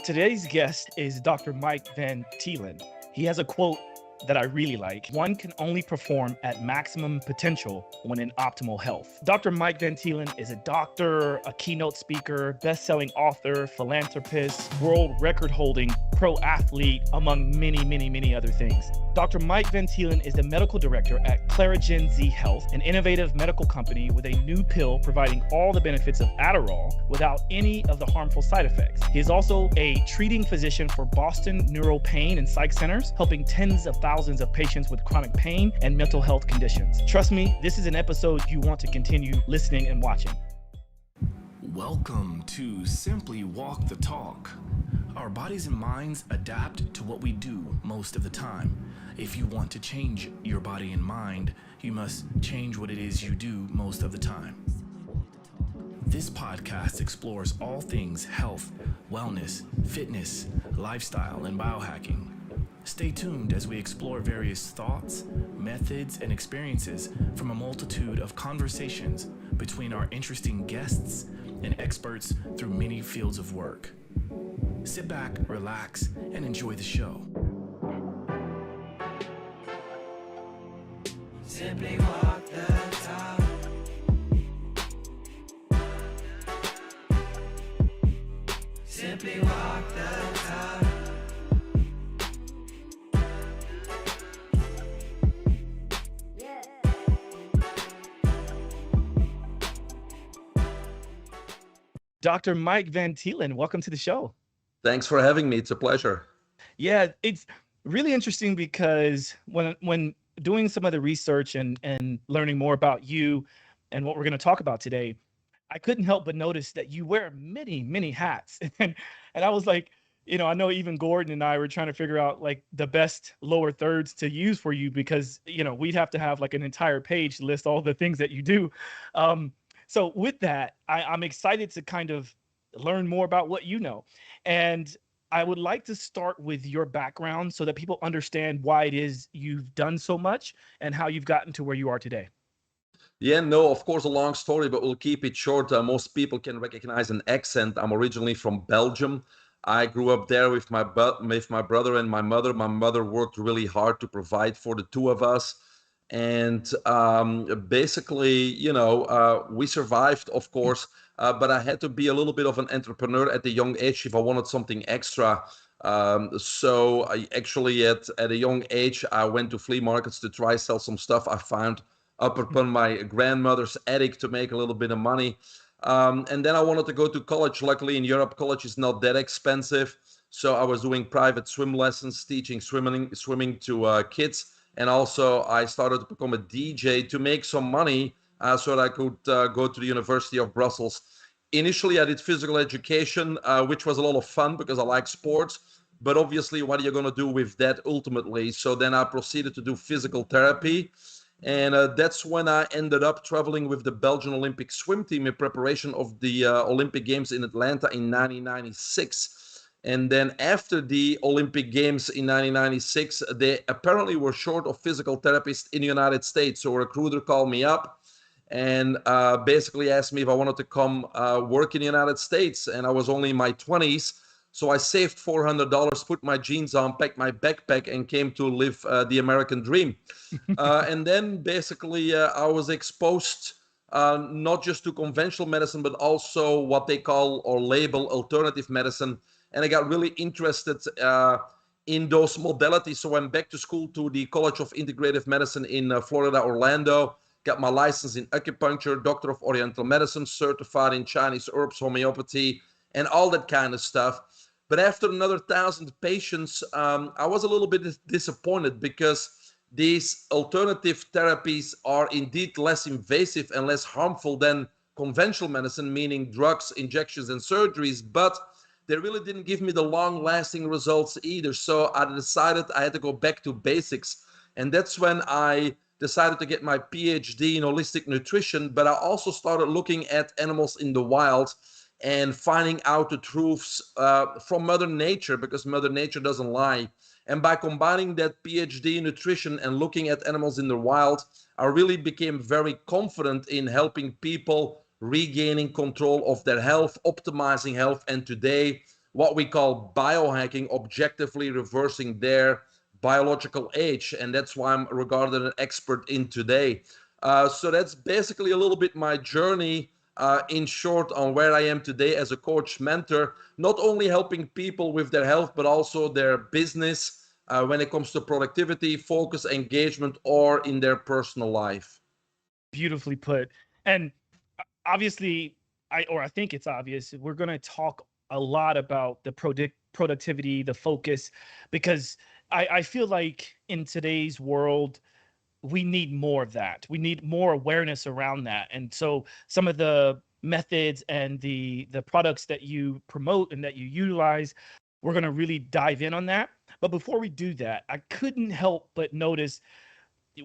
Today's guest is Dr. Mike Van Thielen. He has a quote that I really like. One can only perform at maximum potential when in optimal health. Dr. Mike Van Thielen is a doctor, a keynote speaker, best-selling author, philanthropist, world record-holding pro athlete, among many other things. Dr. Mike Van Thielen is the medical director at ClariGenZ Health, an innovative medical company with a new pill providing all the benefits of Adderall without any of the harmful side effects. He is also a treating physician for Boston Neuro Pain and Psych Centers, helping tens of thousands of patients with chronic pain and mental health conditions. Trust me, this is an episode you want to continue listening and watching. Welcome to Simply Walk the Talk. Our bodies and minds adapt to what we do most of the time. If you want to change your body and mind, you must change what it is you do most of the time. This podcast explores all things health, wellness, fitness, lifestyle, and biohacking. Stay tuned as we explore various thoughts, methods, and experiences from a multitude of conversations between our interesting guests and experts through many fields of work. Sit back, relax, and enjoy the show. Simply walk the talk. Simply walk the talk. Dr. Mike Van Thielen, welcome to the show. Thanks for having me. It's a pleasure. Yeah, it's really interesting because when doing some of the research and learning more about you and what we're going to talk about today, I couldn't help but notice that you wear many hats. And I was like, I know even Gordon and I were trying to figure out like the best lower thirds to use for you because, we'd have to have like an entire page to list all the things that you do. So with that, I'm excited to kind of learn more about what you know. And I would like to start with your background so that people understand why it is you've done so much and how you've gotten to where you are today. Yeah, no, of course, a long story, but we'll keep it short. Most people can recognize an accent. I'm originally from Belgium. I grew up there with my brother and my mother. My mother worked really hard to provide for the two of us. And basically, we survived, of course, but I had to be a little bit of an entrepreneur at a young age if I wanted something extra. So I actually, at a young age, I went to flea markets to try sell some stuff I found up upon my grandmother's attic to make a little bit of money. And then I wanted to go to college. Luckily, in Europe, college is not that expensive. So I was doing private swim lessons, teaching swimming to kids. And also, I started to become a DJ to make some money so that I could go to the University of Brussels. Initially, I did physical education, which was a lot of fun because I like sports. But obviously, what are you going to do with that ultimately? So then I proceeded to do physical therapy. And that's when I ended up traveling with the Belgian Olympic swim team in preparation of the Olympic Games in Atlanta in 1996. And then after the Olympic Games in 1996, they apparently were short of physical therapists in the United States. So a recruiter called me up and basically asked me if I wanted to come work in the United States. And I was only in my 20s. So I saved $400, put my jeans on, packed my backpack, and came to live the American dream. And then basically I was exposed not just to conventional medicine, but also what they call or label alternative medicine. And I got really interested in those modalities. So I went back to school to the College of Integrative Medicine in Florida, Orlando, got my license in acupuncture, Doctor of Oriental Medicine, certified in Chinese herbs, homeopathy, and all that kind of stuff. But after another 1,000 patients, I was a little bit disappointed because these alternative therapies are indeed less invasive and less harmful than conventional medicine, meaning drugs, injections, and surgeries. But they really didn't give me the long-lasting results either. So I decided I had to go back to basics. And that's when I decided to get my PhD in holistic nutrition. But I also started looking at animals in the wild and finding out the truths from Mother Nature, because Mother Nature doesn't lie. And by combining that PhD in nutrition and looking at animals in the wild, I really became very confident in helping people regaining control of their health, optimizing health. And today, what we call biohacking, objectively reversing their biological age. And that's why I'm regarded an expert in today. So that's basically a little bit my journey in short on where I am today as a coach mentor, not only helping people with their health, but also their business when it comes to productivity, focus, engagement, or in their personal life. Beautifully put. And obviously, I think it's obvious, we're going to talk a lot about the productivity, the focus, because I feel like in today's world, we need more of that. We need more awareness around that. And so some of the methods and the products that you promote and that you utilize, we're going to really dive in on that. But before we do that, I couldn't help but notice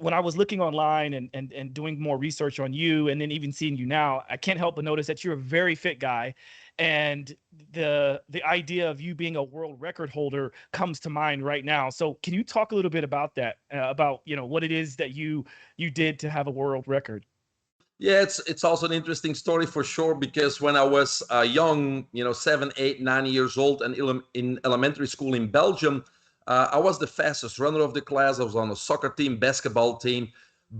when I was looking online and doing more research on you, and then even seeing you now, I can't help but notice that you're a very fit guy. And the idea of you being a world record holder comes to mind right now. So can you talk a little bit about that, about, you know, what it is that you did to have a world record? Yeah, it's also an interesting story for sure, because when I was young, 7, 8, 9 years old, and in elementary school in Belgium, I was the fastest runner of the class. I was on a soccer team, basketball team,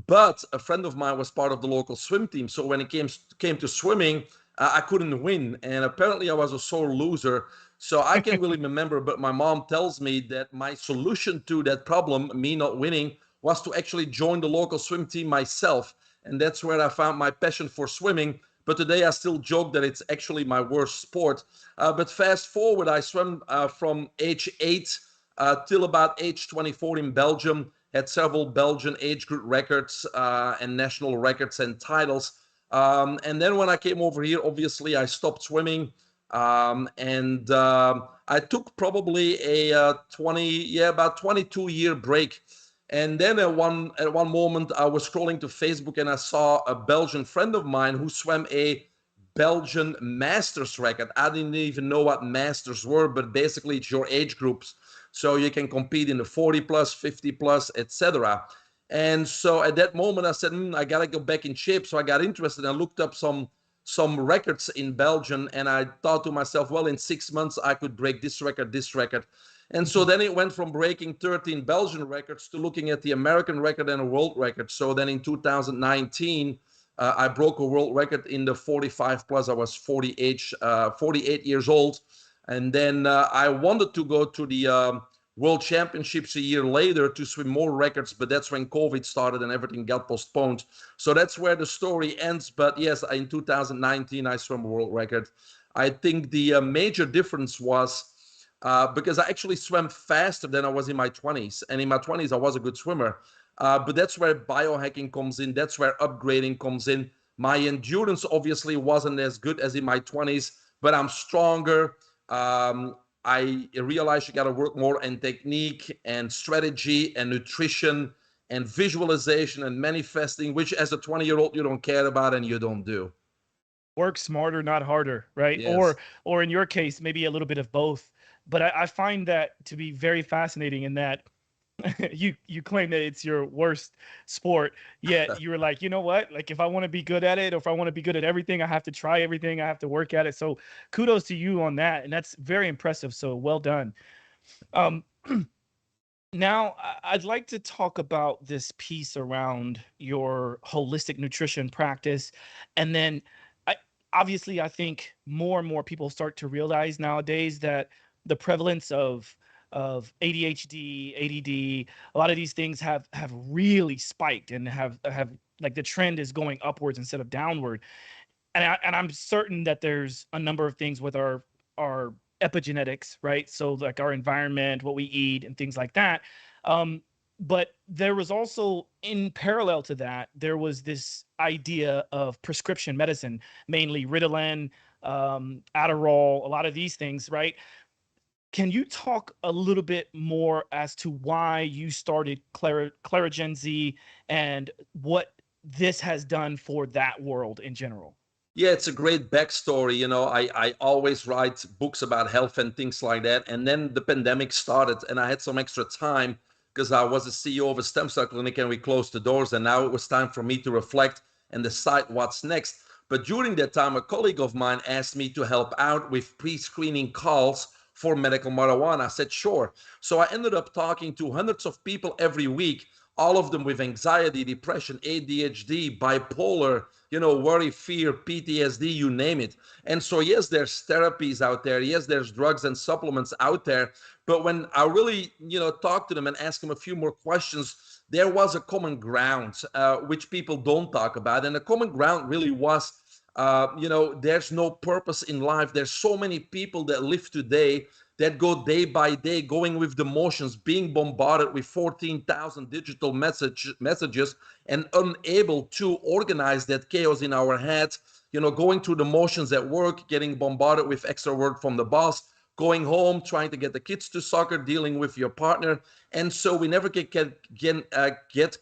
but a friend of mine was part of the local swim team. So when it came to swimming, I couldn't win, and apparently I was a sore loser. So I can't really remember, but my mom tells me that my solution to that problem, me not winning, was to actually join the local swim team myself. And that's where I found my passion for swimming. But today I still joke that it's actually my worst sport. But fast forward, I swam from age 8 till about age 24 in Belgium, had several Belgian age group records and national records and titles. And then when I came over here, obviously I stopped swimming. And I took probably about 22-year break. And then at one moment, I was scrolling to Facebook and I saw a Belgian friend of mine who swam a Belgian masters record. I didn't even know what masters were, but basically it's your age groups. So you can compete in the 40 plus, 50 plus, etc. And so at that moment, I said, I got to go back in shape. So I got interested and I looked up some records in Belgium. And I thought to myself, well, in 6 months, I could break this record, this record. And so then it went from breaking 13 Belgian records to looking at the American record and a world record. So then in 2019, I broke a world record in the 45 plus. I was 48 years old. And then I wanted to go to the World Championships a year later to swim more records, but that's when COVID started and everything got postponed. So that's where the story ends. But yes, in 2019, I swam a world record. I think the major difference was because I actually swam faster than I was in my 20s. And in my 20s, I was a good swimmer. But that's where biohacking comes in. That's where upgrading comes in. My endurance obviously wasn't as good as in my 20s, but I'm stronger. I realized you got to work more in technique and strategy and nutrition and visualization and manifesting, which as a 20-year-old you don't care about and you don't do. Work smarter, not harder, right? Yes. Or in your case, maybe a little bit of both. But I find that to be very fascinating in that you claim that it's your worst sport, yet you were like, you know what? Like if I want to be good at it, or if I want to be good at everything, I have to try everything. I have to work at it. So kudos to you on that. And that's very impressive. So well done. Now I'd like to talk about this piece around your holistic nutrition practice. And then obviously I think more and more people start to realize nowadays that the prevalence of ADHD, ADD, a lot of these things have really spiked and have like the trend is going upwards instead of downward. And I'm certain that there's a number of things with our epigenetics, right? So like our environment, what we eat, and things like that. But there was also, in parallel to that, there was this idea of prescription medicine, mainly Ritalin, Adderall, a lot of these things, right? Can you talk a little bit more as to why you started ClariGenZ and what this has done for that world in general? Yeah, it's a great backstory. I always write books about health and things like that. And then the pandemic started and I had some extra time because I was the CEO of a stem cell clinic and we closed the doors. And now it was time for me to reflect and decide what's next. But during that time, a colleague of mine asked me to help out with pre-screening calls for medical marijuana? I said, sure. So I ended up talking to hundreds of people every week, all of them with anxiety, depression, ADHD, bipolar, worry, fear, PTSD, you name it. And so, yes, there's therapies out there. Yes, there's drugs and supplements out there. But when I really, talk to them and ask them a few more questions, there was a common ground, which people don't talk about. And the common ground really was, there's no purpose in life. There's so many people that live today that go day by day, going with the motions, being bombarded with 14,000 digital messages and unable to organize that chaos in our heads, going through the motions at work, getting bombarded with extra work from the boss, going home, trying to get the kids to soccer, dealing with your partner. And so we never get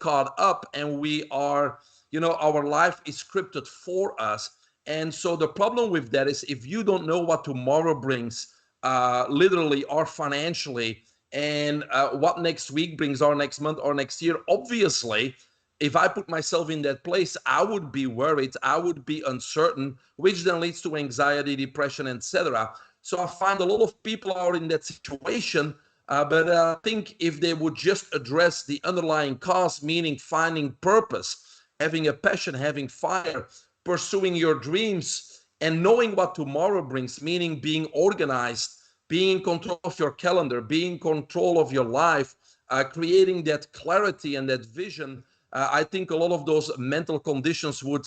caught up, and we are, our life is scripted for us. And so the problem with that is, if you don't know what tomorrow brings, literally or financially, and what next week brings, or next month, or next year, obviously, if I put myself in that place, I would be worried, I would be uncertain, which then leads to anxiety, depression, etc. So I find a lot of people are in that situation, but I think if they would just address the underlying cause, meaning finding purpose, having a passion, having fire, pursuing your dreams, and knowing what tomorrow brings, meaning being organized, being in control of your calendar, being in control of your life, creating that clarity and that vision, I think a lot of those mental conditions would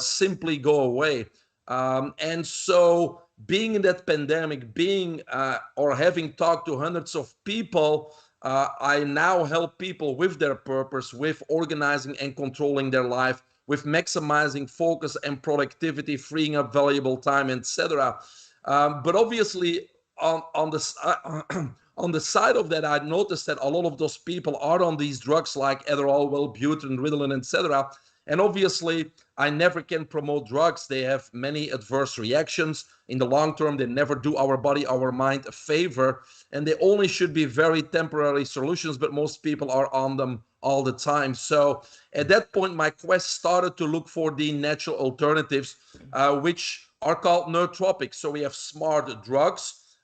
simply go away. And so being in that pandemic, or having talked to hundreds of people, I now help people with their purpose, with organizing and controlling their life, with maximizing focus and productivity, freeing up valuable time, etc. But obviously, on the side of that, I noticed that a lot of those people are on these drugs like Adderall, Wellbutrin, Ritalin, etc. And obviously, I never can promote drugs. They have many adverse reactions. In the long term, they never do our body, our mind a favor. And they only should be very temporary solutions, but most people are on them all the time. So at that point, my quest started to look for the natural alternatives, which are called nootropics. So we have smart drugs,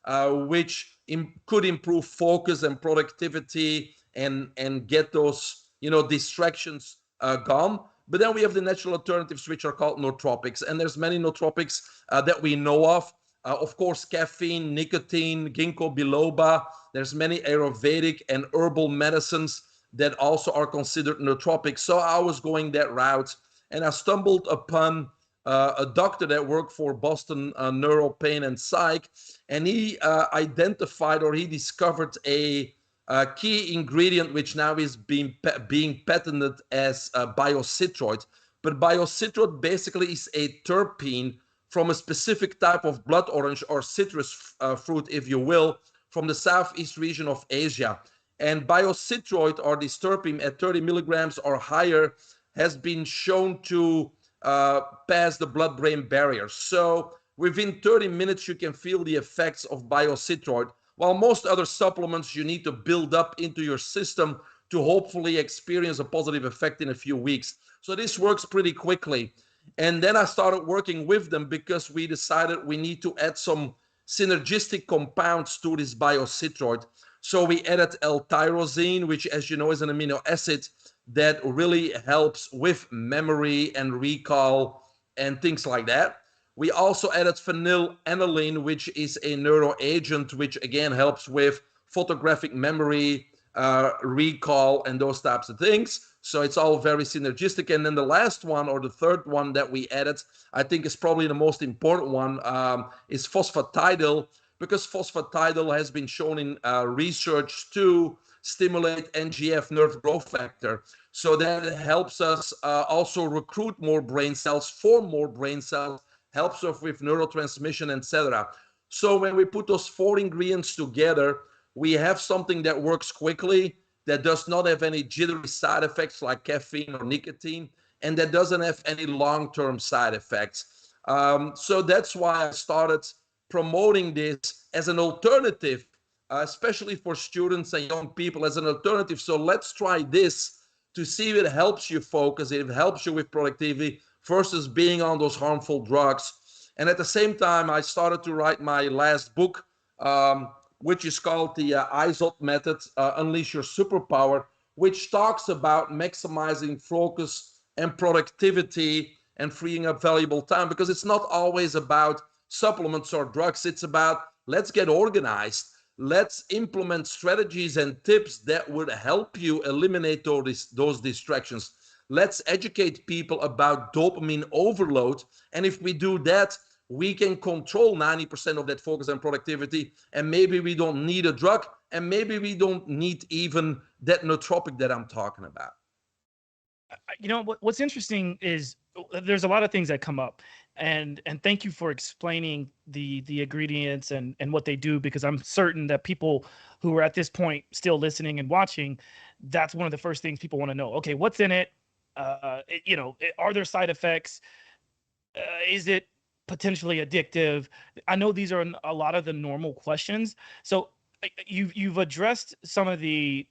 which could improve focus and productivity and get those, distractions gone. But then we have the natural alternatives, which are called nootropics. And there's many nootropics that we know of. Of course, caffeine, nicotine, ginkgo biloba. There's many Ayurvedic and herbal medicines that also are considered nootropics. So I was going that route, and I stumbled upon a doctor that worked for Boston Neuro, Pain, and Psych, and he identified, or he discovered, a key ingredient which now is being patented as biocitroid. But biocitroid basically is a terpene from a specific type of blood orange or citrus fruit, if you will, from the southeast region of Asia. And biocitroid, or this terpene at 30 milligrams or higher, has been shown to pass the blood-brain barrier. So within 30 minutes, you can feel the effects of biocitroid, while most other supplements you need to build up into your system to hopefully experience a positive effect in a few weeks. So this works pretty quickly. And then I started working with them because we decided we need to add some synergistic compounds to this biocitroid. So we added L-tyrosine, which, as you know, is an amino acid that really helps with memory and recall and things like that. We also added phenylalanine, which is a neuroagent, which again helps with photographic memory, recall, and those types of things. So it's all very synergistic. And then the last one, or the third one that we added, I think is probably the most important one, is phosphatidyl, because phosphatidyl has been shown in research to stimulate NGF, nerve growth factor. So that helps us also recruit more brain cells, form more brain cells, helps us with neurotransmission, etc. So when we put those four ingredients together, we have something that works quickly, that does not have any jittery side effects like caffeine or nicotine, and that doesn't have any long-term side effects. So that's why I started promoting this as an alternative, especially for students and young people, as an alternative. So let's try this to see if it helps you focus, if it helps you with productivity versus being on those harmful drugs. And at the same time, I started to write my last book, which is called the IZOT method, Unleash Your Superpower, which talks about maximizing focus and productivity and freeing up valuable time, because it's not always about supplements or drugs. It's about, let's get organized. Let's implement strategies and tips that would help you eliminate those distractions. Let's educate people about dopamine overload. And if we do that, we can control 90% of that focus and productivity. And maybe we don't need a drug. And maybe we don't need even that nootropic that I'm talking about. You know, what's interesting is there's a lot of things that come up, and thank you for explaining the ingredients and what they do, because I'm certain that people who are at this point still listening and watching, that's one of the first things people want to know. Okay, what's in it? You know, are there side effects? Is it potentially addictive? I know these are a lot of the normal questions. So you've addressed some of the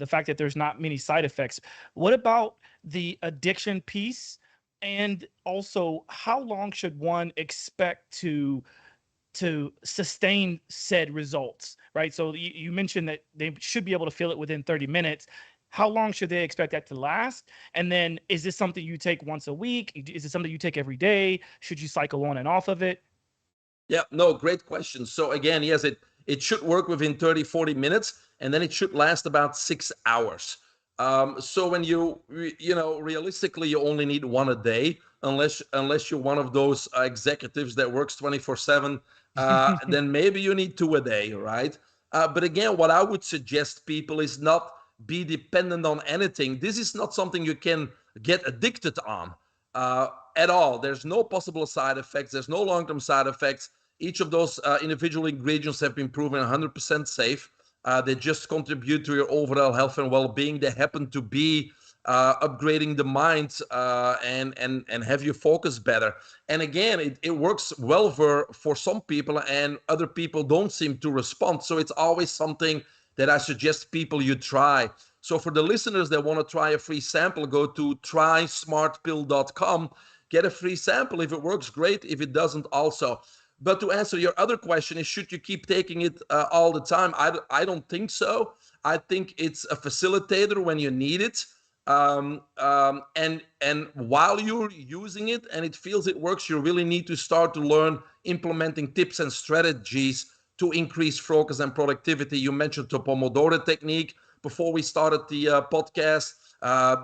fact that there's not many side effects. What about the addiction piece? And also, how long should one expect to sustain said results, right? So you mentioned that they should be able to feel it within 30 minutes. How long should they expect that to last? And then, is this something you take once a week? Is it something you take every day? Should you cycle on and off of it? Yeah, no, great question. So again, yes, it should work within 30, 40 minutes, and then it should last about 6 hours. So when you know, realistically, you only need one a day, unless you're one of those executives that works 24/7, then maybe you need two a day, right? But again, what I would suggest people is not be dependent on anything. This is not something you can get addicted on at all. There's no possible side effects. There's no long-term side effects. Each of those individual ingredients have been proven 100% safe. They just contribute to your overall health and well-being. They happen to be upgrading the mind and have you focus better. And again, it works well for some people, and other people don't seem to respond. So it's always something that I suggest people you try. So for the listeners that want to try a free sample, go to trysmartpill.com, get a free sample. If it works, great. If it doesn't, also. But to answer your other question, is should you keep taking it all the time? I don't think so. I think it's a facilitator when you need it. And while you're using it and it feels it works, you really need to start to learn implementing tips and strategies to increase focus and productivity. You mentioned the Pomodoro technique before we started the podcast.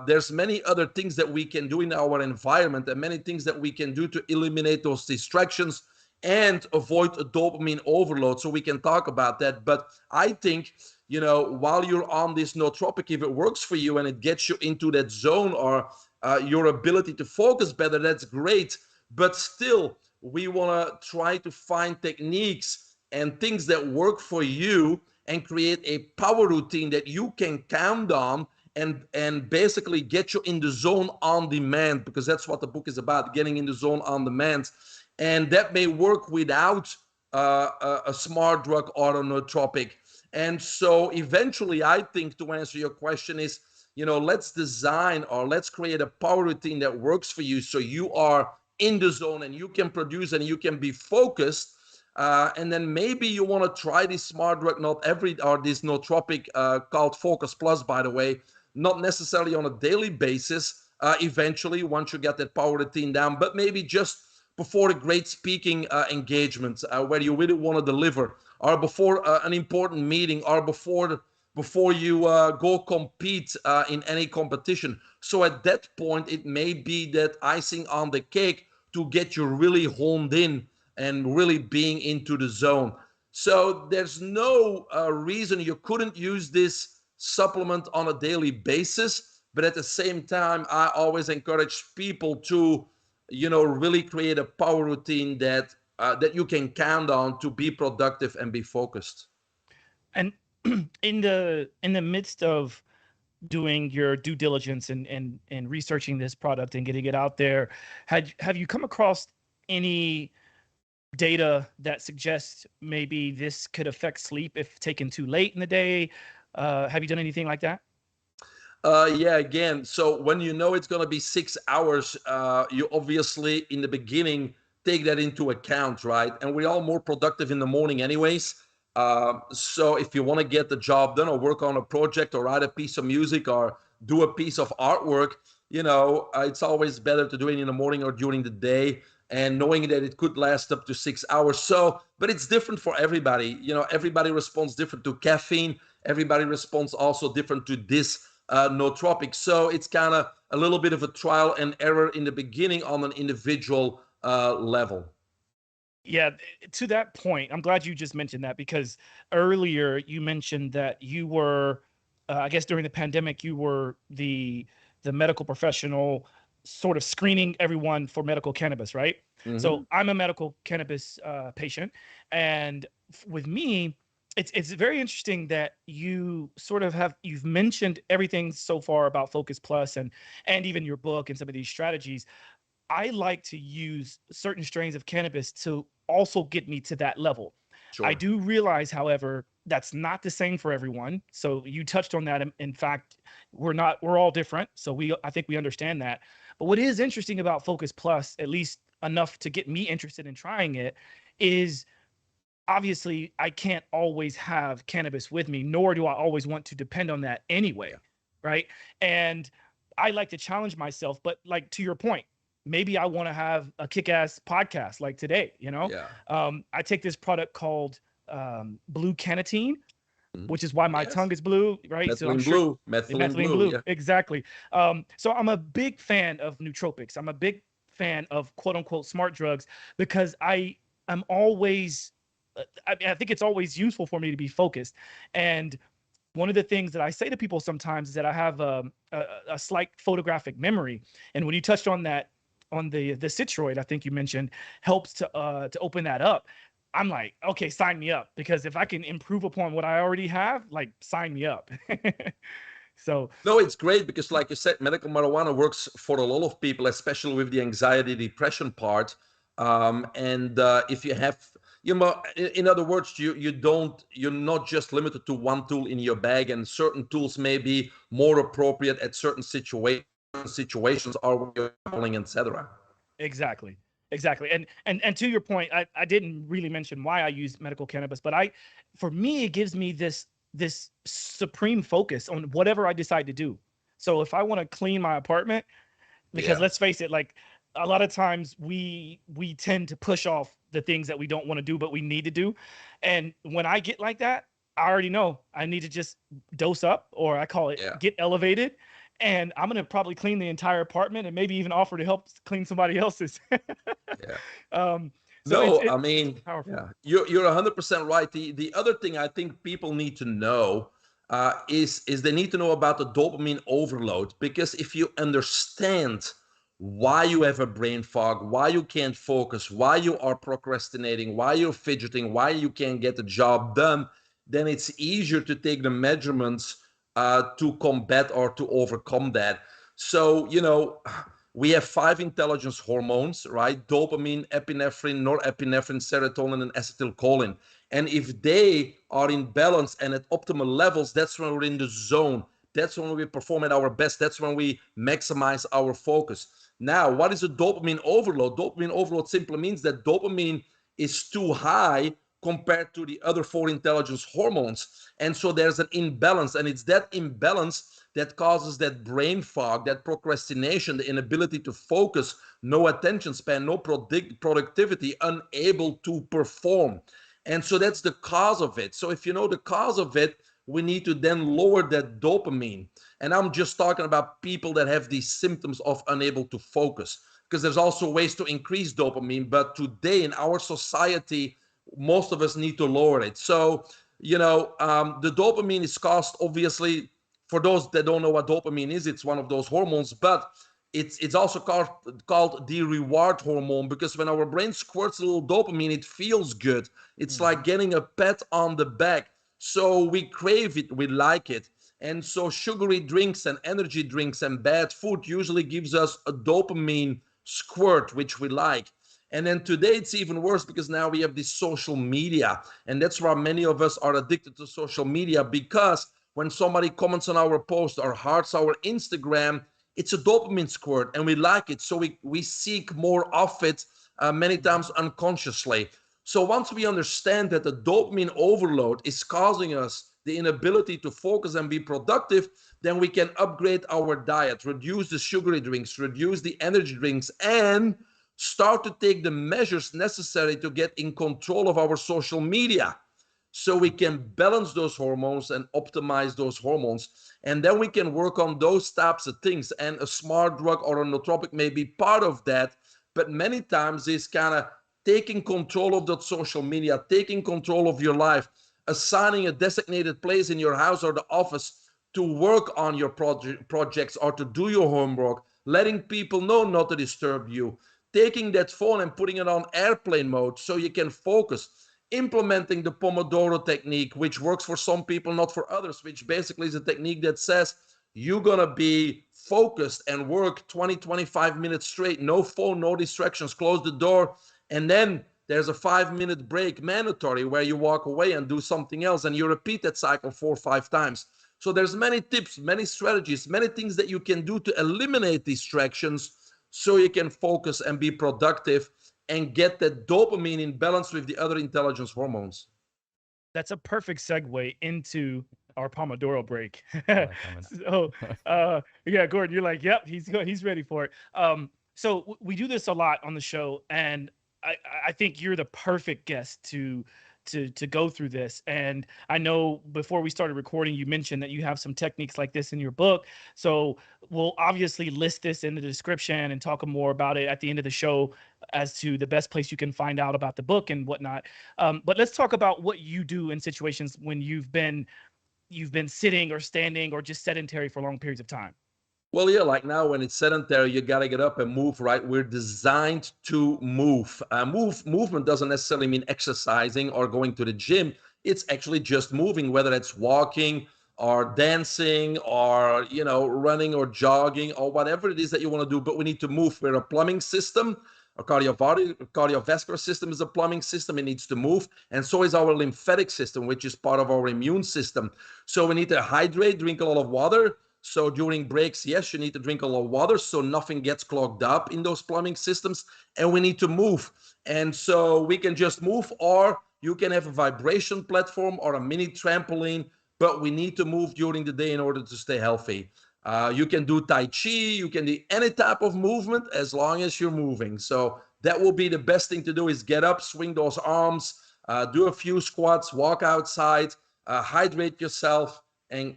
There's many other things that we can do in our environment, and many things that we can do to eliminate those distractions and avoid a dopamine overload. So we can talk about that. But I think, you know, while you're on this nootropic, if it works for you and it gets you into that zone, or your ability to focus better, that's great. But still, we want to try to find techniques and things that work for you and create a power routine that you can count on and basically get you in the zone on demand, because that's what the book is about, getting in the zone on demand. And that may work without a smart drug or a nootropic. And so eventually, I think, to answer your question is, you know, let's design or let's create a power routine that works for you, so you are in the zone and you can produce and you can be focused. And then maybe you want to try this smart drug, or this nootropic called Focus Plus, by the way, not necessarily on a daily basis. Eventually, once you get that power routine down, but maybe just before a great speaking engagement where you really want to deliver, or before an important meeting, or before you go compete in any competition. So at that point, it may be that icing on the cake to get you really honed in and really being into the zone. So there's no reason you couldn't use this supplement on a daily basis. But at the same time, I always encourage people to, you know, really create a power routine that you can count on to be productive and be focused. And in the midst of doing your due diligence and researching this product and getting it out there, have you come across any data that suggests maybe this could affect sleep if taken too late in the day? Have you done anything like that? Yeah, again, so when you know it's going to be 6 hours, you obviously in the beginning take that into account, right? And we're all more productive in the morning anyways. So if you want to get the job done or work on a project or write a piece of music or do a piece of artwork, it's always better to do it in the morning or during the day, and knowing that it could last up to 6 hours. So, but it's different for everybody. Everybody responds different to caffeine. Everybody responds also different to this nootropic. So it's kind of a little bit of a trial and error in the beginning on an individual level. Yeah, to that point, I'm glad you just mentioned that, because earlier you mentioned that you were, I guess during the pandemic, you were the medical professional sort of screening everyone for medical cannabis, right? So I'm a medical cannabis patient, and with me, it's very interesting that you sort of you've mentioned everything so far about Focus Plus and even your book and some of these strategies. I like to use certain strains of cannabis to also get me to that level. Sure. I do realize, however, that's not the same for everyone. So you touched on that. In fact, we're all different. So I think we understand that. But what is interesting about Focus Plus, at least enough to get me interested in trying it, is obviously I can't always have cannabis with me, nor do I always want to depend on that anyway. Yeah. Right. And I like to challenge myself, but like to your point, maybe I want to have a kick-ass podcast like today, Yeah. I take this product called blue cannatine, which is why my Yes. tongue is blue, right? Methylene So I'm sure methylene blue. Yeah. exactly. So I'm a big fan of nootropics. I'm a big fan of quote unquote smart drugs, because I'm always, I think it's always useful for me to be focused. And one of the things that I say to people sometimes is that I have a slight photographic memory. And when you touched on that, on the Citroid, I think you mentioned, helps to open that up. I'm like, okay, sign me up, because if I can improve upon what I already have, like, sign me up. So no, it's great because, like you said, medical marijuana works for a lot of people, especially with the anxiety, depression part. And if you have, in other words, you're not just limited to one tool in your bag, and certain tools may be more appropriate at certain situations or when you're traveling, etc. exactly. And to your point, I didn't really mention why I use medical cannabis, but for me, it gives me this supreme focus on whatever I decide to do. So if I want to clean my apartment, because let's face it, like, a lot of times we tend to push off the things that we don't want to do, but we need to do. And when I get like that, I already know I need to just dose up, or I call it get elevated. And I'm going to probably clean the entire apartment and maybe even offer to help clean somebody else's. So I mean, powerful. you're 100% right. The other thing I think people need to know is they need to know about the dopamine overload, because if you understand why you have a brain fog, why you can't focus, why you are procrastinating, why you're fidgeting, why you can't get the job done, then it's easier to take the measurements to combat or to overcome that. So, we have 5 intelligence hormones, right? Dopamine, epinephrine, norepinephrine, serotonin, and acetylcholine. And if they are in balance and at optimal levels, that's when we're in the zone. That's when we perform at our best. That's when we maximize our focus. Now, what is a dopamine overload? Dopamine overload simply means that dopamine is too high compared to the other 4 intelligence hormones. And so there's an imbalance, and it's that imbalance that causes that brain fog, that procrastination, the inability to focus, no attention span, no productivity, unable to perform. And so that's the cause of it. So if you know the cause of it, we need to then lower that dopamine. And I'm just talking about people that have these symptoms of unable to focus, because there's also ways to increase dopamine. But today in our society, most of us need to lower it. So, the dopamine is caused, obviously, for those that don't know what dopamine is, it's one of those hormones, but it's also called the reward hormone, because when our brain squirts a little dopamine, it feels good. It's like getting a pat on the back. So we crave it, we like it. And so sugary drinks and energy drinks and bad food usually gives us a dopamine squirt, which we like. And then today it's even worse, because now we have this social media. And that's why many of us are addicted to social media, because when somebody comments on our post or hearts our Instagram, it's a dopamine squirt and we like it. So we seek more of it, many times unconsciously. So once we understand that the dopamine overload is causing us the inability to focus and be productive, then we can upgrade our diet, reduce the sugary drinks, reduce the energy drinks, and start to take the measures necessary to get in control of our social media, so we can balance those hormones and optimize those hormones. And then we can work on those types of things. And a smart drug or a nootropic may be part of that, but many times it's kind of taking control of that social media, taking control of your life, assigning a designated place in your house or the office to work on your projects or to do your homework, letting people know not to disturb you, taking that phone and putting it on airplane mode so you can focus, implementing the Pomodoro technique, which works for some people, not for others, which basically is a technique that says you're going to be focused and work 20, 25 minutes straight, no phone, no distractions, close the door, and then there's a 5-minute break mandatory where you walk away and do something else, and you repeat that cycle 4 or 5 times. So there's many tips, many strategies, many things that you can do to eliminate distractions so you can focus and be productive and get that dopamine in balance with the other intelligence hormones. That's a perfect segue into our Pomodoro break. Like So, yeah, Gordon, you're like, yep, he's ready for it. So we do this a lot on the show, and I think you're the perfect guest to go through this. And I know before we started recording, you mentioned that you have some techniques like this in your book. So we'll obviously list this in the description and talk more about it at the end of the show as to the best place you can find out about the book and whatnot. But let's talk about what you do in situations when you've been sitting or standing or just sedentary for long periods of time. Well, yeah, like now when it's sedentary, you got to get up and move, right? We're designed to move. Movement doesn't necessarily mean exercising or going to the gym. It's actually just moving, whether it's walking or dancing or, running or jogging or whatever it is that you want to do. But we need to move. We're a plumbing system. Our cardiovascular system is a plumbing system. It needs to move. And so is our lymphatic system, which is part of our immune system. So we need to hydrate, drink a lot of water. So during breaks, yes, you need to drink a lot of water so nothing gets clogged up in those plumbing systems. And we need to move. And so we can just move, or you can have a vibration platform or a mini trampoline, but we need to move during the day in order to stay healthy. You can do Tai Chi, you can do any type of movement as long as you're moving. So that will be the best thing to do, is get up, swing those arms, do a few squats, walk outside, hydrate yourself, and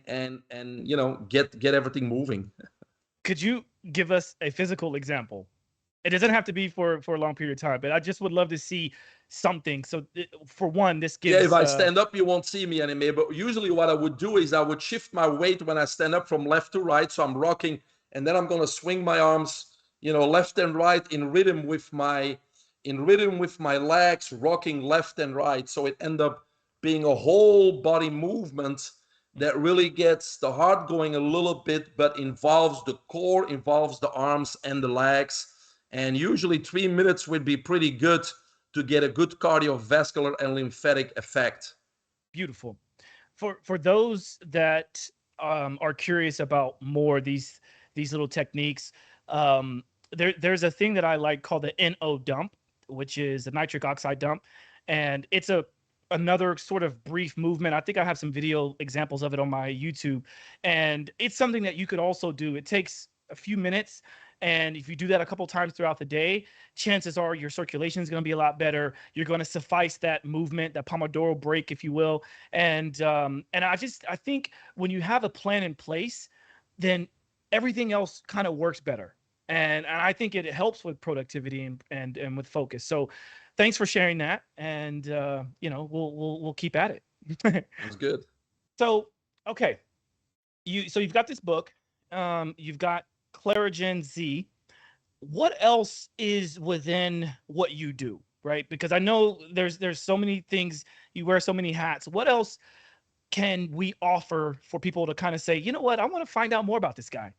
get everything moving. Could you give us a physical example? It doesn't have to be for a long period of time, but I just would love to see something. So for one, this gives... Yeah, if I stand up, you won't see me anymore. But usually what I would do is I would shift my weight when I stand up from left to right. So I'm rocking, and then I'm going to swing my arms, left and right in rhythm with my legs, rocking left and right. So it end up being a whole body movement that really gets the heart going a little bit, but involves the core, involves the arms and the legs. And usually 3 minutes would be pretty good to get a good cardiovascular and lymphatic effect. Beautiful. For those that are curious about more these little techniques, there's a thing that I like called the NO dump, which is a nitric oxide dump, and it's another sort of brief movement. I think I have some video examples of it on my YouTube, and it's something that you could also do. It takes a few minutes, and if you do that a couple times throughout the day, chances are your circulation is going to be a lot better. You're going to suffice that movement, that Pomodoro break, if you will. And I think when you have a plan in place, then everything else kind of works better. And I think it helps with productivity and with focus. So thanks for sharing that. And we'll keep at it. That's good. So, okay. You've got this book. You've got ClariGenZ. What else is within what you do, right? Because I know there's so many things, you wear so many hats. What else can we offer for people to kind of say, you know what, I want to find out more about this guy?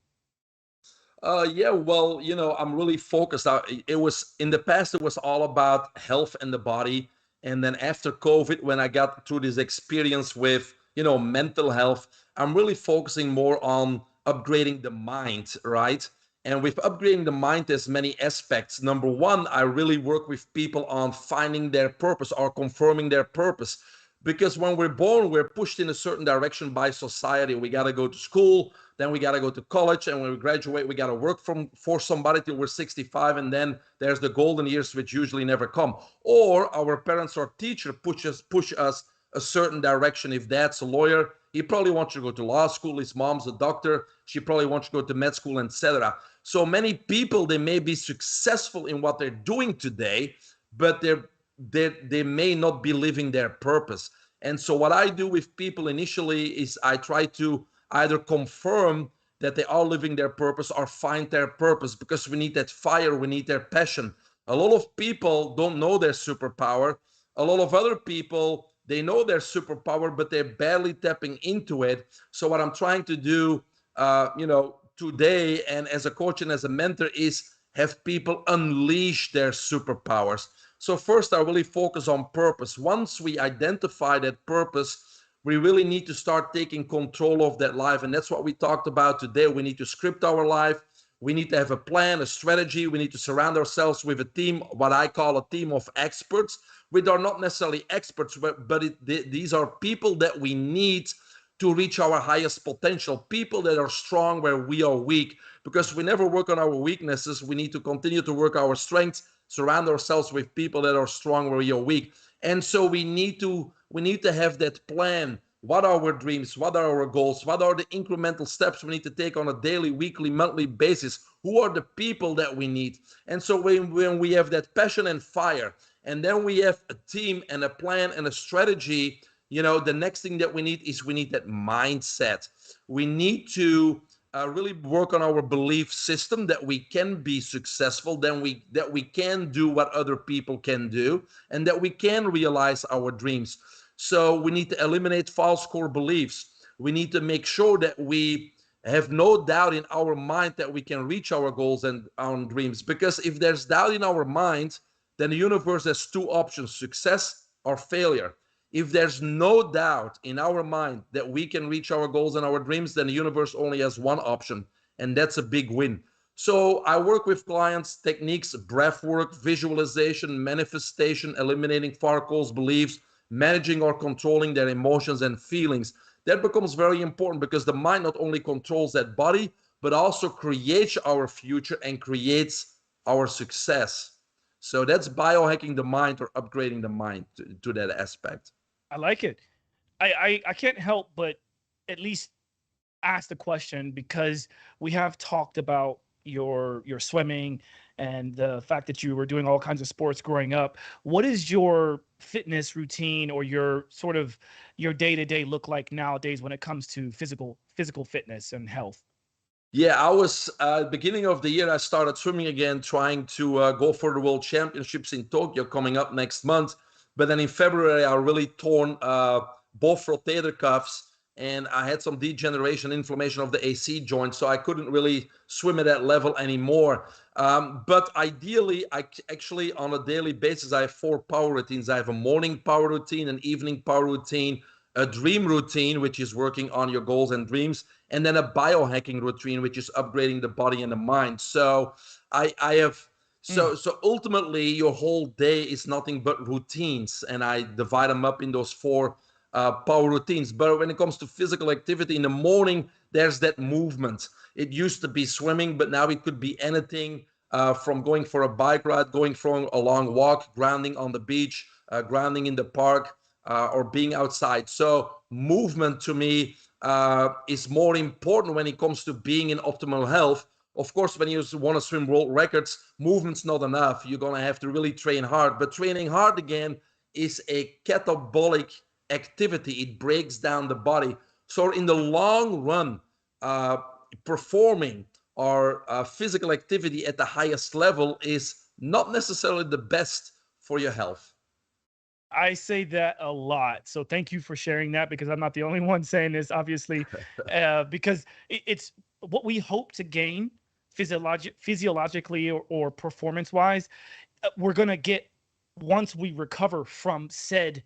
Yeah, well, I'm really focused. It was in the past, it was all about health and the body. And then after COVID, when I got through this experience with, mental health, I'm really focusing more on upgrading the mind, right? And with upgrading the mind, there's many aspects. Number one, I really work with people on finding their purpose or confirming their purpose. Because when we're born, we're pushed in a certain direction by society. We got to go to school, then we got to go to college, and when we graduate, we got to work for somebody till we're 65, and then there's the golden years, which usually never come. Or our parents or teacher push us a certain direction. If dad's a lawyer, he probably wants you to go to law school. His mom's a doctor. She probably wants you to go to med school, etc. So many people, they may be successful in what they're doing today, but they may not be living their purpose. And so what I do with people initially is I try to either confirm that they are living their purpose or find their purpose, because we need that fire, we need their passion. A lot of people don't know their superpower. A lot of other people, they know their superpower, but they're barely tapping into it. So what I'm trying to do, today, and as a coach and as a mentor, is have people unleash their superpowers. So first, I really focus on purpose. Once we identify that purpose, we really need to start taking control of that life. And that's what we talked about today. We need to script our life. We need to have a plan, a strategy. We need to surround ourselves with a team, what I call a team of experts, which are not necessarily experts, but these are people that we need to reach our highest potential, people that are strong where we are weak, because we never work on our weaknesses. We need to continue to work our strengths, surround ourselves with people that are strong where we are weak. And so we need to have that plan. What are our dreams? What are our goals? What are the incremental steps we need to take on a daily, weekly, monthly basis? Who are the people that we need? And so when we have that passion and fire, and then we have a team and a plan and a strategy, the next thing that we need that mindset. We need to really work on our belief system that we can be successful, that we can do what other people can do, and that we can realize our dreams. So we need to eliminate false core beliefs. We need to make sure that we have no doubt in our mind that we can reach our goals and our dreams. Because if there's doubt in our mind, then the universe has two options: success or failure. If there's no doubt in our mind that we can reach our goals and our dreams, then the universe only has one option, and that's a big win. So I work with clients, techniques, breath work, visualization, manifestation, eliminating false beliefs, managing or controlling their emotions and feelings. That becomes very important, because the mind not only controls that body, but also creates our future and creates our success. So that's biohacking the mind, or upgrading the mind to that aspect. I like it. I can't help but at least ask the question, because we have talked about your swimming and the fact that you were doing all kinds of sports growing up. What is your fitness routine, or your sort of your day-to-day look like nowadays when it comes to physical fitness and health? Yeah, I was beginning of the year, I started swimming again, trying to go for the World Championships in Tokyo coming up next month. But then in February, I really torn both rotator cuffs, and I had some degeneration, inflammation of the AC joint, so I couldn't really swim at that level anymore. But ideally, I actually, on a daily basis, I have 4 power routines. I have a morning power routine, an evening power routine, a dream routine, which is working on your goals and dreams, and then a biohacking routine, which is upgrading the body and the mind. So I have so ultimately your whole day is nothing but routines, and I divide them up in those 4 power routines. But when it comes to physical activity in the morning, there's that movement. It used to be swimming, but now it could be anything, from going for a bike ride, going for a long walk, grounding on the beach, grounding in the park, or being outside. So movement to me is more important when it comes to being in optimal health. Of course, when you want to swim world records, movement's not enough. You're going to have to really train hard. But training hard, again, is a catabolic activity. It breaks down the body. So in the long run, performing or physical activity at the highest level is not necessarily the best for your health. I say that a lot. So thank you for sharing that, because I'm not the only one saying this, obviously, because it's what we hope to gain physiologically or performance wise. We're going to get once we recover from said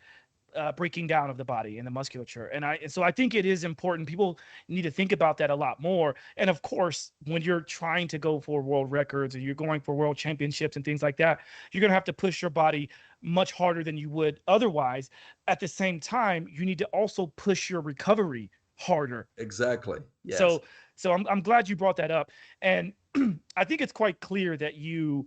breaking down of the body and the musculature. And so I think it is important. People need to think about that a lot more. And of course, when you're trying to go for world records or you're going for world championships and things like that, you're going to have to push your body much harder than you would otherwise. At the same time, you need to also push your recovery harder. Exactly. Yes. So I'm glad you brought that up. And I think it's quite clear that you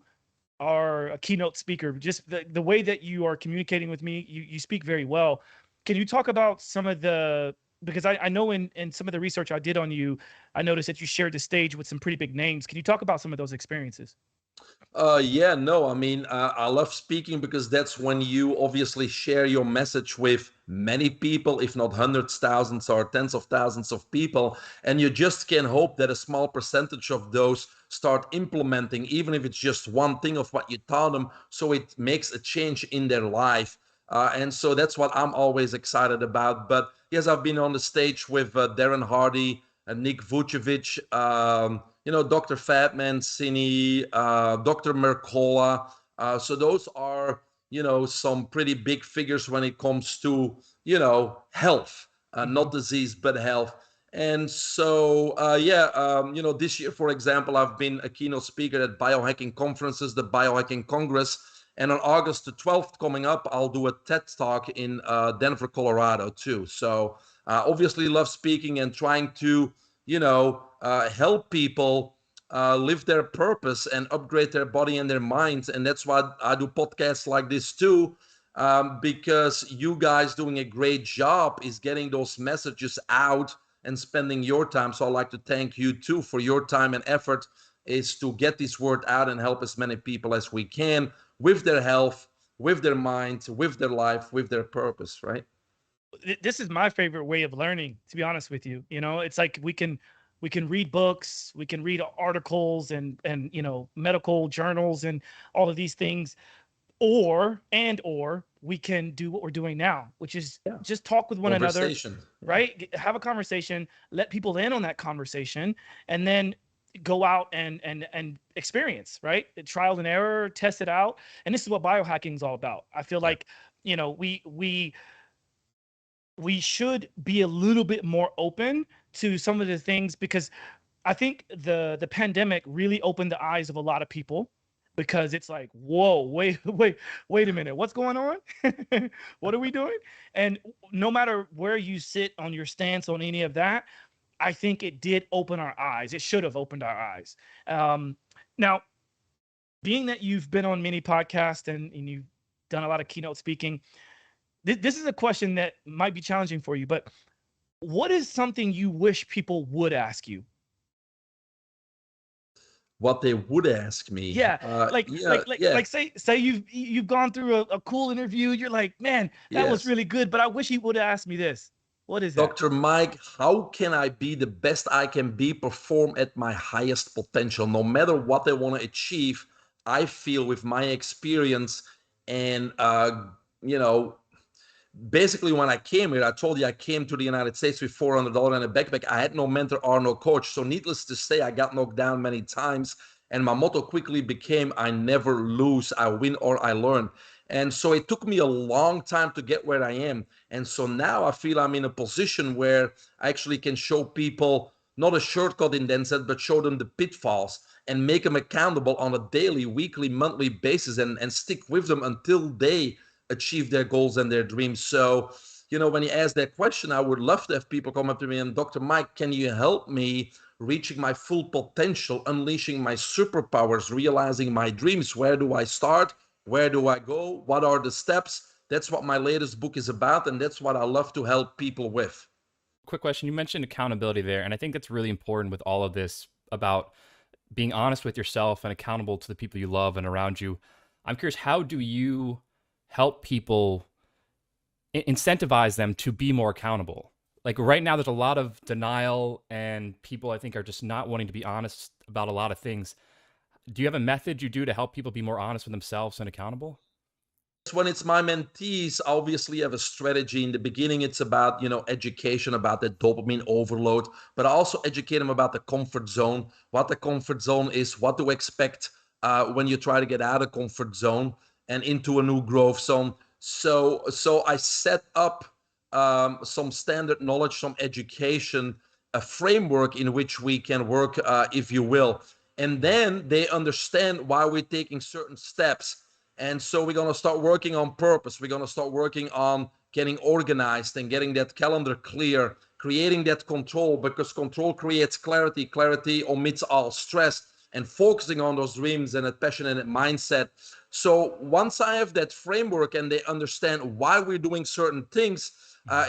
are a keynote speaker. Just the way that you are communicating with me, you speak very well. Can you talk about some of the, because I know in some of the research I did on you, I noticed that you shared the stage with some pretty big names. Can you talk about some of those experiences? Yeah, no, I mean, I love speaking because that's when you obviously share your message with many people, if not hundreds, thousands, or tens of thousands of people. And you just can hope that a small percentage of those start implementing, even if it's just one thing of what you taught them, so it makes a change in their life. And so that's what I'm always excited about. But yes, I've been on the stage with Darren Hardy and Nick Vucevic, Dr. Fatman Sini, Dr. Mercola. So those are, some pretty big figures when it comes to, health, not disease, but health. And so, this year, for example, I've been a keynote speaker at biohacking conferences, the Biohacking Congress. And on August the 12th coming up, I'll do a TED Talk in Denver, Colorado, too. So obviously love speaking and trying to, help people live their purpose and upgrade their body and their minds. And that's why I do podcasts like this too, because you guys doing a great job is getting those messages out and spending your time. So I'd like to thank you too for your time and effort is to get this word out and help as many people as we can with their health, with their mind, with their life, with their purpose, right? This is my favorite way of learning, to be honest with you. It's like we can read books, we can read articles and medical journals and all of these things, or we can do what we're doing now, which is just talk with one another, right? Have a conversation, let people in on that conversation, and then go out and experience, right? Trial and error, test it out. And this is what biohacking is all about. I feel like, we should be a little bit more open to some of the things, because I think the pandemic really opened the eyes of a lot of people, because it's like, whoa, wait a minute, what's going on? What are we doing? And no matter where you sit on your stance on any of that, I think it did open our eyes. It should have opened our eyes. Now, being that you've been on many podcasts and you've done a lot of keynote speaking, this is a question that might be challenging for you, but what is something you wish people would ask you? What they would ask me? Say you've gone through a cool interview. You're like, man, that was really good, but I wish he would have asked me this. What is that? Dr. Mike, how can I be the best I can be, perform at my highest potential? No matter what I want to achieve, I feel with my experience and, basically when I came here, I told you I came to the United States with $400 in a backpack. I had no mentor or no coach. So needless to say, I got knocked down many times. And my motto quickly became, I never lose, I win or I learn. And so it took me a long time to get where I am. And so now I feel I'm in a position where I actually can show people not a shortcut in Denset, but show them the pitfalls and make them accountable on a daily, weekly, monthly basis and stick with them until they achieve their goals and their dreams. So, when you ask that question, I would love to have people come up to me and, Dr. Mike, can you help me reaching my full potential, unleashing my superpowers, realizing my dreams? Where do I start? Where do I go? What are the steps? That's what my latest book is about, and that's what I love to help people with. Quick question. You mentioned accountability there, and I think that's really important with all of this about being honest with yourself and accountable to the people you love and around you. I'm curious, how do you help people, incentivize them to be more accountable? Like right now, there's a lot of denial and people I think are just not wanting to be honest about a lot of things. Do you have a method you do to help people be more honest with themselves and accountable? When it's my mentees, I obviously have a strategy. In the beginning, it's about, education about the dopamine overload, but I also educate them about the comfort zone, what the comfort zone is, what to expect when you try to get out of comfort zone and into a new growth zone. So I set up some standard knowledge, some education, a framework in which we can work, if you will. And then they understand why we're taking certain steps. And so we're going to start working on purpose. We're going to start working on getting organized and getting that calendar clear, creating that control, because control creates clarity. Clarity omits all stress, and focusing on those dreams and a passionate mindset. So once I have that framework and they understand why we're doing certain things,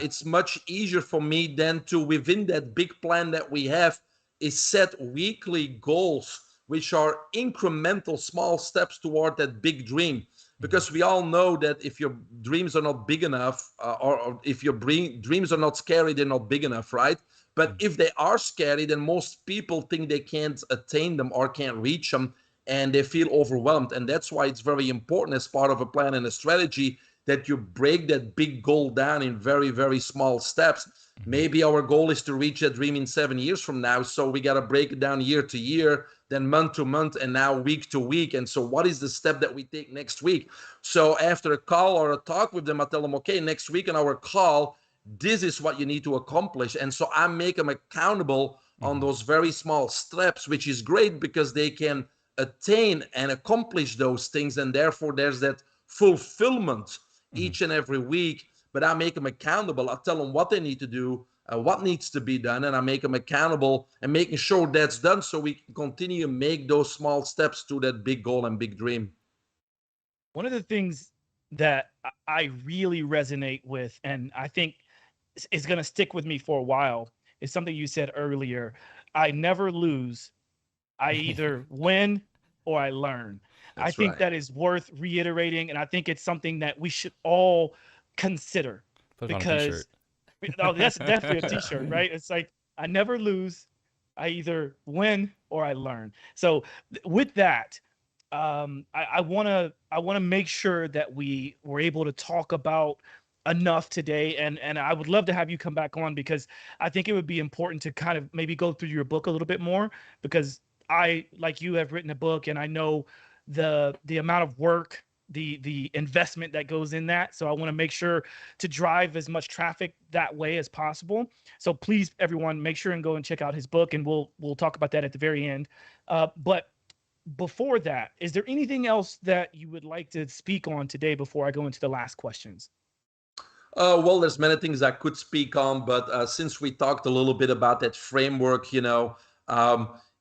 it's much easier for me then to, within that big plan that we have, is set weekly goals, which are incremental small steps toward that big dream. Because we all know that if your dreams are not big enough, or if your dreams are not scary, they're not big enough, right? But if they are scary, then most people think they can't attain them or can't reach them, and they feel overwhelmed. And that's why it's very important, as part of a plan and a strategy, that you break that big goal down in very, very small steps. Maybe our goal is to reach that dream in 7 years from now. So we got to break it down year to year, then month to month, and now week to week. And so what is the step that we take next week? So after a call or a talk with them, I tell them, okay, next week on our call, this is what you need to accomplish. And so I make them accountable on those very small steps, which is great because they can attain and accomplish those things. And therefore there's that fulfillment each and every week. But I make them accountable. I tell them what they need to do, what needs to be done, and I make them accountable and making sure that's done, so we can continue to make those small steps to that big goal and big dream. One of the things that I really resonate with, and I think is going to stick with me for a while, is something you said earlier. I never lose. I either win or I learn. I think right. that is worth reiterating, and I think it's something that we should all consider. Put it on a Because t-shirt. that's definitely a t-shirt, right? It's like, I never lose. I either win or I learn. So with that, I want to make sure that we were able to talk about enough today, and I would love to have you come back on, because I think it would be important to kind of maybe go through your book a little bit more, because I, like you, have written a book, and I know the amount of work, the investment that goes in that. So I want to make sure to drive as much traffic that way as possible. So please, everyone, make sure and go and check out his book, and we'll talk about that at the very end. But before that, is there anything else that you would like to speak on today before I go into the last questions? Well, there's many things I could speak on, but since we talked a little bit about that framework,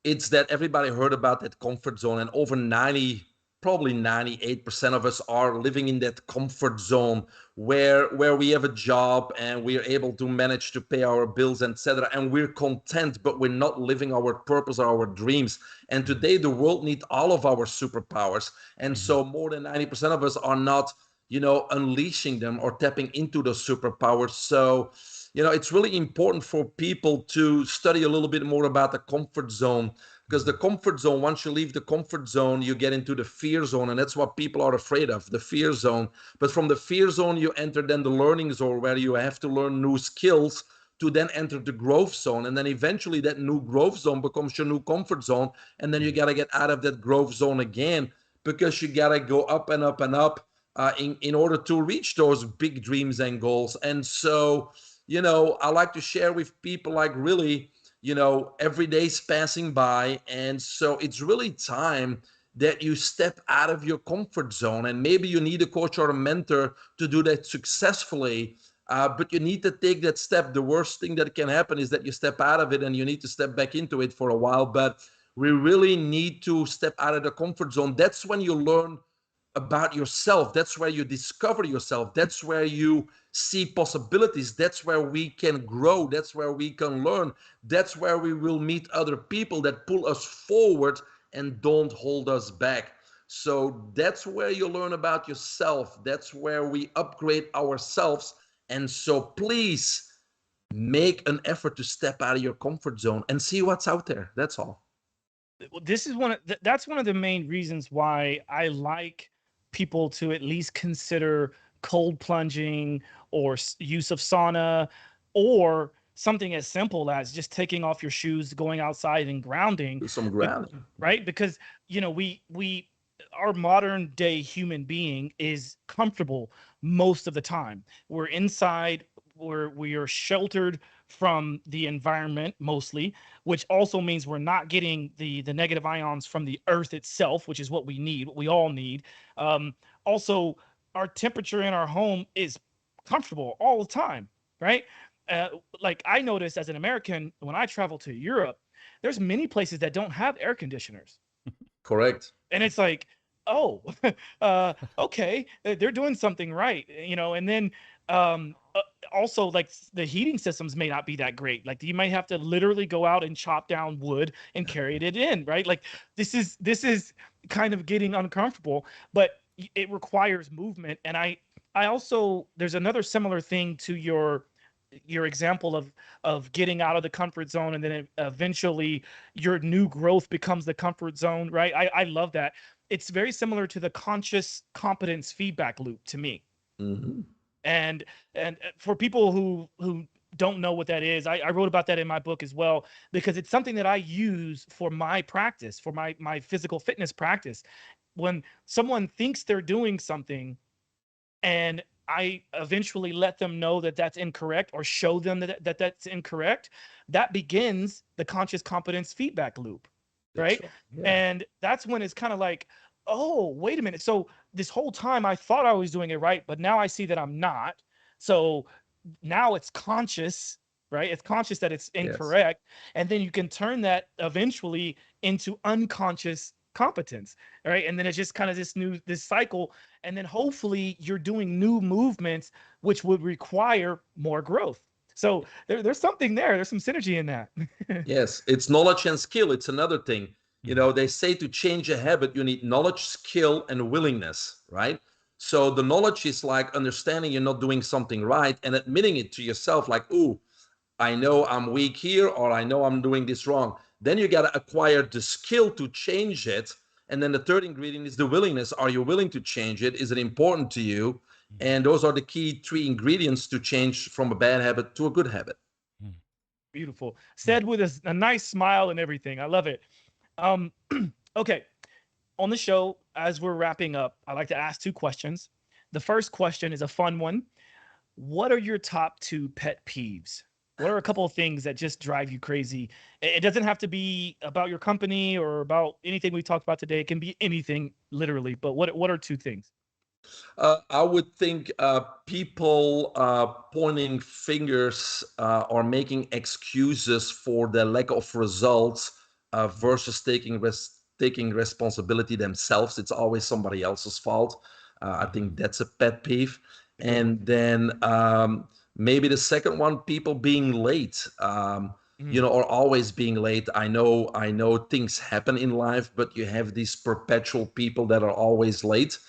it's that everybody heard about that comfort zone, and over 90, probably 98% of us are living in that comfort zone where we have a job and we are able to manage to pay our bills, etc., and we're content, but we're not living our purpose or our dreams. And today the world needs all of our superpowers, and so more than 90% of us are not unleashing them or tapping into those superpowers. So it's really important for people to study a little bit more about the comfort zone, because the comfort zone, once you leave the comfort zone, you get into the fear zone, and that's what people are afraid of, the fear zone. But from the fear zone, you enter then the learning zone, where you have to learn new skills to then enter the growth zone. And then eventually that new growth zone becomes your new comfort zone. And then you got to get out of that growth zone again, because you got to go up and up and up in order to reach those big dreams and goals. And so, I like to share with people, like, really, every day's passing by. And so it's really time that you step out of your comfort zone. And maybe you need a coach or a mentor to do that successfully. But you need to take that step. The worst thing that can happen is that you step out of it and you need to step back into it for a while. But we really need to step out of the comfort zone. That's when you learn about yourself. That's where you discover yourself. That's where you see possibilities. That's where we can grow. That's where we can learn. That's where we will meet other people that pull us forward and don't hold us back. So that's where you learn about yourself. That's where we upgrade ourselves. And so please make an effort to step out of your comfort zone and see what's out there. That's all. This is that's one of the main reasons why I like people to at least consider cold plunging or use of sauna, or something as simple as just taking off your shoes, going outside and grounding. Do some grounding. Right? Because, we our modern day human being is comfortable most of the time. We're inside, we are sheltered from the environment mostly, which also means we're not getting the negative ions from the earth itself, which is what we need, what we all need. Also, our temperature in our home is comfortable all the time, right? Like I noticed as an American, when I travel to Europe, there's many places that don't have air conditioners. Correct. And it's like, oh, okay, they're doing something right, and then also like the heating systems may not be that great. Like you might have to literally go out and chop down wood and carry it in, right? Like this is kind of getting uncomfortable, but it requires movement. And I also, there's another similar thing to your example of getting out of the comfort zone, and then eventually your new growth becomes the comfort zone, right? I love that. It's very similar to the conscious competence feedback loop to me. Mm-hmm. And for people who don't know what that is, I wrote about that in my book as well, because it's something that I use for my practice, for my physical fitness practice. When someone thinks they're doing something and I eventually let them know that that's incorrect, or show them that that's incorrect, that begins the conscious competence feedback loop, right? Yeah. And that's when it's kind of like, oh, wait a minute. So this whole time I thought I was doing it right, but now I see that I'm not. So now it's conscious, right? It's conscious that it's incorrect. And then you can turn that eventually into unconscious competence, right? And then it's just kind of this cycle. And then hopefully you're doing new movements, which would require more growth. So there's something there. There's some synergy in that. Yes, it's knowledge and skill. It's another thing. They say to change a habit, you need knowledge, skill, and willingness, right? So the knowledge is like understanding you're not doing something right and admitting it to yourself, like, ooh, I know I'm weak here, or I know I'm doing this wrong. Then you got to acquire the skill to change it. And then the third ingredient is the willingness. Are you willing to change it? Is it important to you? And those are the key 3 ingredients to change from a bad habit to a good habit. Beautiful. Said with a nice smile and everything. I love it. Okay. On the show, as we're wrapping up, I like to ask 2 questions. The first question is a fun one. What are your top 2 pet peeves? What are a couple of things that just drive you crazy? It doesn't have to be about your company or about anything we talked about today. It can be anything, literally. But what are 2 things? I would think people pointing fingers or making excuses for the lack of results versus taking responsibility themselves. It's always somebody else's fault. I think that's a pet peeve. And then maybe the second one, people being late, or always being late. I know things happen in life, but you have these perpetual people that are always late.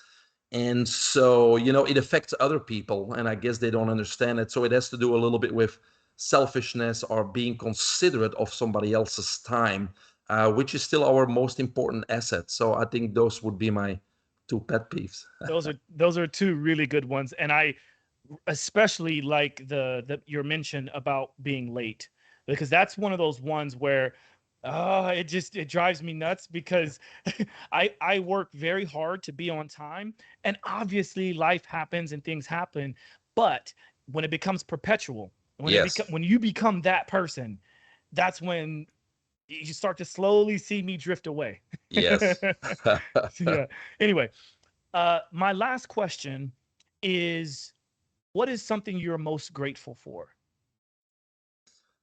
And so, it affects other people, and I guess they don't understand it. So it has to do a little bit with selfishness or being considerate of somebody else's time, which is still our most important asset. So I think those would be my 2 pet peeves. Those are 2 really good ones. And I especially like the your mention about being late, because that's one of those ones where it drives me nuts, because I work very hard to be on time, and obviously life happens and things happen, but when it becomes perpetual, when you become that person, that's when you start to slowly see me drift away. Yes. Yeah. Anyway, my last question is, what is something you're most grateful for?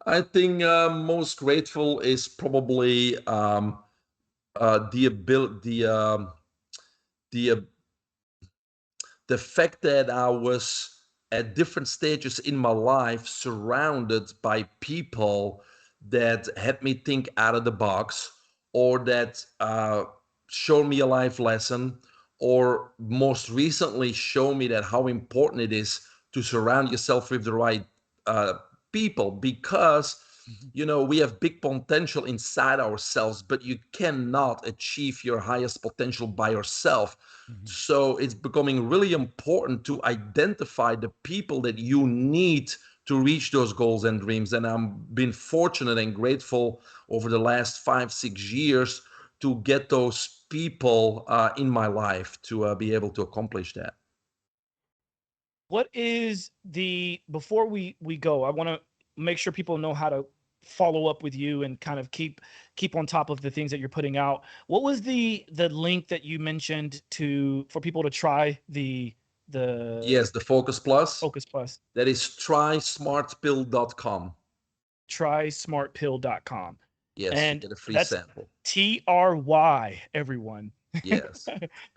I think most grateful is probably the ability, the fact that I was at different stages in my life surrounded by people that had me think out of the box, or that showed me a life lesson, or most recently show me that how important it is to surround yourself with the right people, because we have big potential inside ourselves, but you cannot achieve your highest potential by yourself. So it's becoming really important to identify the people that you need to reach those goals and dreams. And I've been fortunate and grateful over the last 5-6 years to get those people in my life to be able to accomplish that. What is before we go, I want to make sure people know how to follow up with you and kind of keep on top of the things that you're putting out. What was the link that you mentioned for people to try the Yes, the Focus Plus. Focus Plus? That is trysmartpill.com. Trysmartpill.com. Yes, and you get a free that's sample. TRY, everyone. Yes.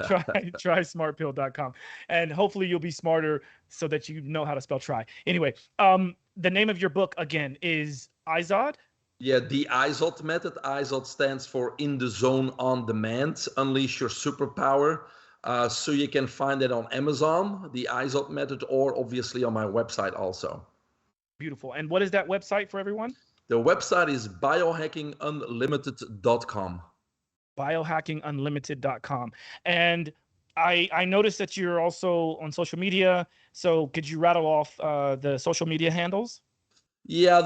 Trysmartpill.com. And hopefully you'll be smarter so that you know how to spell try. Anyway, the name of your book again is IZOD? Yeah, the IZOD method. IZOD stands for In the Zone on Demand, Unleash Your Superpower. So you can find it on Amazon, the IZOD method, or obviously on my website also. Beautiful. And what is that website for everyone? The website is biohackingunlimited.com. Biohackingunlimited.com. And I noticed that you're also on social media. So could you rattle off the social media handles? Yeah,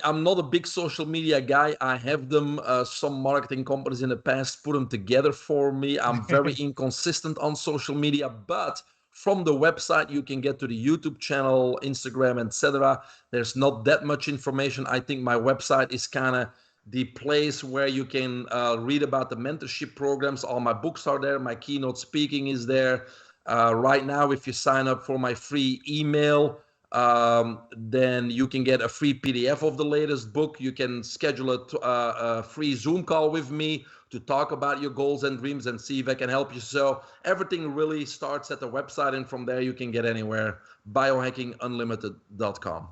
I'm not a big social media guy. I have them. Some marketing companies in the past put them together for me. I'm very inconsistent on social media, but from the website you can get to the YouTube channel, Instagram, etc. There's not that much information. I think my website is kind of the place where you can read about the mentorship programs. All my books are there. My Keynote Speaking is there. Right now, if you sign up for my free email, then you can get a free PDF of the latest book. You can schedule a free Zoom call with me to talk about your goals and dreams and see if I can help you. So everything really starts at the website, and from there you can get anywhere. Biohackingunlimited.com.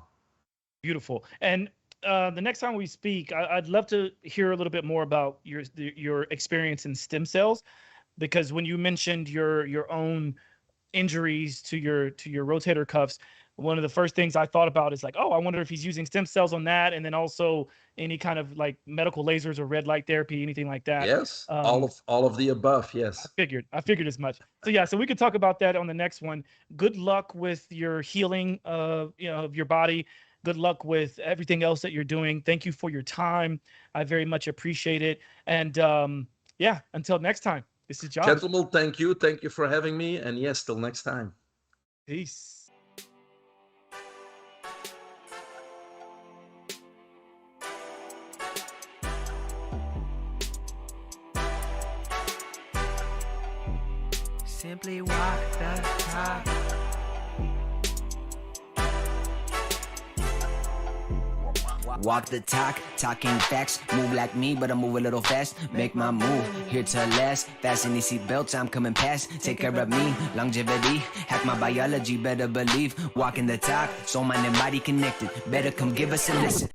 Beautiful. And the next time we speak, I'd love to hear a little bit more about your experience in stem cells, because when you mentioned your own injuries to your rotator cuffs, one of the first things I thought about is like, oh, I wonder if he's using stem cells on that, and then also any kind of like medical lasers or red light therapy, anything like that. Yes, all of the above. Yes, I figured as much. So yeah, so we could talk about that on the next one. Good luck with your healing of your body. Good luck with everything else that you're doing. Thank you for your time. I very much appreciate it. And yeah, until next time, this is Josh. Gentlemen, thank you for having me. And yes, till next time. Peace. Simply walk the talk. Walk the talk, talking facts. Move like me, but I move a little fast. Make my move, here to last. Fasten these seatbelts, I'm coming past. Take care of me, longevity. Hack my biology, better believe. Walking the talk, soul, mind, and body connected. Better come give us a listen.